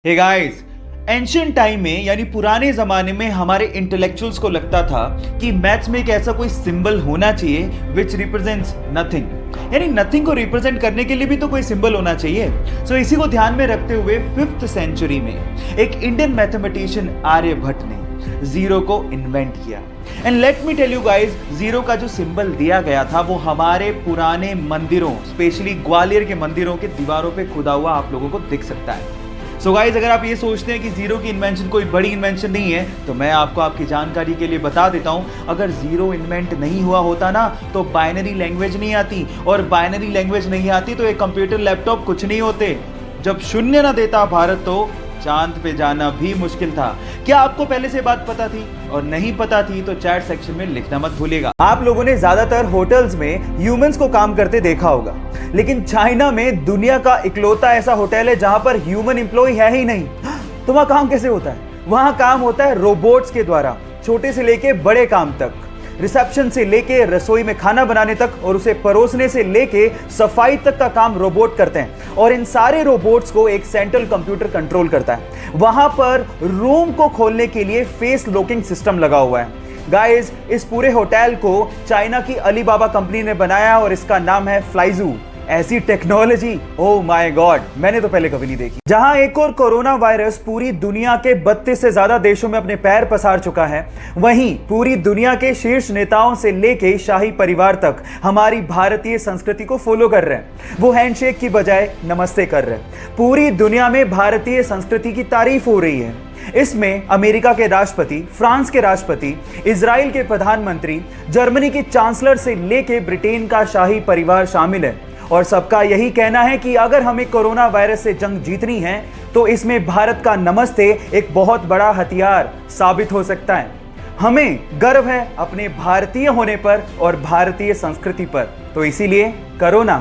Hey guys, ancient time में यानी पुराने जमाने में हमारे इंटेलेक्चुअल्स को लगता था कि मैथ्स में एक ऐसा कोई सिंबल होना चाहिए विच रिप्रेजेंट्स नथिंग, यानी नथिंग को रिप्रेजेंट करने के लिए भी तो कोई सिंबल होना चाहिए। सो इसी को ध्यान में रखते हुए 5th सेंचुरी में एक इंडियन मैथमेटिशियन आर्यभट्ट ने जीरो को इन्वेंट किया। And let me tell you guys, zero का जो सिंबल दिया गया था वो हमारे पुराने मंदिरों, स्पेशली ग्वालियर के मंदिरों के दीवारों पे खुदा हुआ आप लोगों को दिख सकता है। सो गाइस, अगर आप ये सोचते हैं कि जीरो की इन्वेंशन कोई बड़ी इन्वेंशन नहीं है, तो मैं आपको आपकी जानकारी के लिए बता देता हूं, अगर जीरो इन्वेंट नहीं हुआ होता ना तो बाइनरी लैंग्वेज नहीं आती, और बाइनरी लैंग्वेज नहीं आती तो एक कंप्यूटर लैपटॉप कुछ नहीं होते। जब शून्य ना देता भारत तो चांद पे जाना भी मुश्किल था। क्या आपको पहले से बात पता थी? और नहीं पता थी तो चैट सेक्शन में लिखना मत भूलिएगा। आप लोगों ने ज्यादातर होटल्स में ह्यूमंस को काम करते देखा होगा, लेकिन चाइना में दुनिया का इकलौता ऐसा होटल है जहां पर ह्यूमन एम्प्लॉय है ही नहीं। तो वहां काम कैसे होता है? वहां काम होता है रोबोट्स के द्वारा, छोटे से लेके बड़े काम तक, रिसेप्शन से लेके रसोई में खाना बनाने तक और उसे परोसने से लेके सफाई तक का काम रोबोट करते हैं। और इन सारे रोबोट्स को एक सेंट्रल कंप्यूटर कंट्रोल करता है। वहां पर रूम को खोलने के लिए फेस लॉकिंग सिस्टम लगा हुआ है। गाइस, इस पूरे होटल को चाइना की अलीबाबा कंपनी ने बनाया और इसका नाम है फ्लाइजू। ऐसी टेक्नोलॉजी, ओह माय गॉड, मैंने तो पहले कभी नहीं देखी। जहां एक और कोरोना वायरस पूरी दुनिया के 32 से ज्यादा देशों में अपने पैर पसार चुका है, वहीं पूरी दुनिया के शीर्ष नेताओं से लेके शाही परिवार तक हमारी भारतीय संस्कृति को फॉलो कर रहे हैं। वो हैंडशेक की बजाय नमस्ते कर रहे हैं। पूरी दुनिया में भारतीय संस्कृति की तारीफ हो रही है। इसमें अमेरिका के राष्ट्रपति, फ्रांस के राष्ट्रपति, इजराइल के प्रधानमंत्री, जर्मनी के चांसलर से लेके ब्रिटेन का शाही परिवार शामिल है। और सबका यही कहना है कि अगर हमें कोरोना वायरस से जंग जीतनी है तो इसमें भारत का नमस्ते एक बहुत बड़ा हथियार साबित हो सकता है। हमें गर्व है अपने भारतीय होने पर और भारतीय संस्कृति पर, तो इसीलिए कोरोना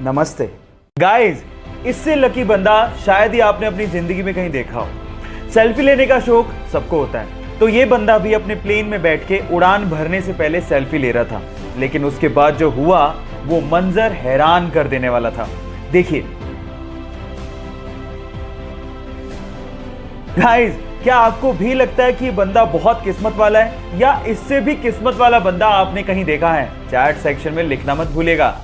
नमस्ते। गाइस, इससे लकी बंदा शायद ही आपने अपनी जिंदगी में कहीं देखा हो। सेल्फी लेने का शौक सबको होता है, तो ये बंदा भी अपने प्लेन में बैठ के उड़ान भरने से पहले सेल्फी ले रहा था, लेकिन उसके बाद जो हुआ वो मंजर हैरान कर देने वाला था। देखिए गाइस, क्या आपको भी लगता है कि ये बंदा बहुत किस्मत वाला है, या इससे भी किस्मत वाला बंदा आपने कहीं देखा है? चैट सेक्शन में लिखना मत भूलिएगा।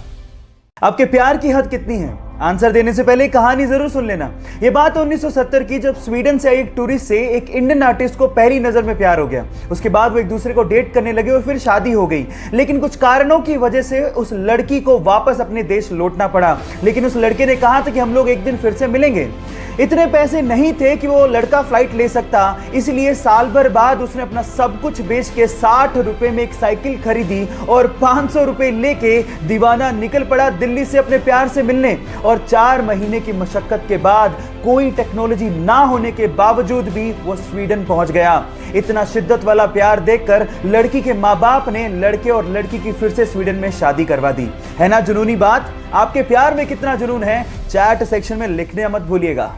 आपके प्यार की हद कितनी है? आंसर देने से पहले कहानी जरूर सुन लेना। यह बात 1970 की, जब स्वीडन से एक टूरिस्ट से एक इंडियन आर्टिस्ट को पहली नजर में प्यार हो गया। उसके बाद वो एक दूसरे को डेट करने लगे और फिर शादी हो गई। लेकिन कुछ कारणों की वजह से उस लड़की को वापस अपने देश लौटना पड़ा। लेकिन उस लड़के ने कहा था कि हम लोग एक दिन फिर से मिलेंगे। इतने पैसे नहीं थे कि वो लड़का फ्लाइट ले सकता, इसलिए साल भर बाद उसने अपना सब कुछ बेच के 60 रुपए में एक साइकिल खरीदी और 500 रुपए लेके दीवाना निकल पड़ा दिल्ली से अपने प्यार से मिलने। और 4 महीने की मशक्कत के बाद, कोई टेक्नोलॉजी ना होने के बावजूद भी वो स्वीडन पहुंच गया। इतना शिद्दत वाला प्यार देखकर लड़की के माँ बाप ने लड़के और लड़की की फिर से स्वीडन में शादी करवा दी। है ना जुनूनी बात? आपके प्यार में कितना जुनून है? चैट सेक्शन में लिखने मत भूलिएगा।